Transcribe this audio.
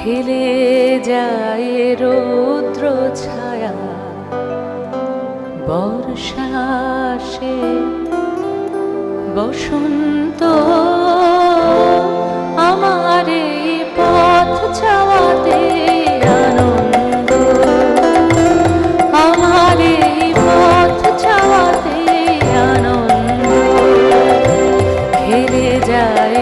খেলে যায় রৌদ্র ছায়া, বর্ষা আসে বসন্ত আমার এই পথ চাওয়াতে আনন্দ, আমার এই পথ চাওয়াতে আনন্দ। খেলে যায়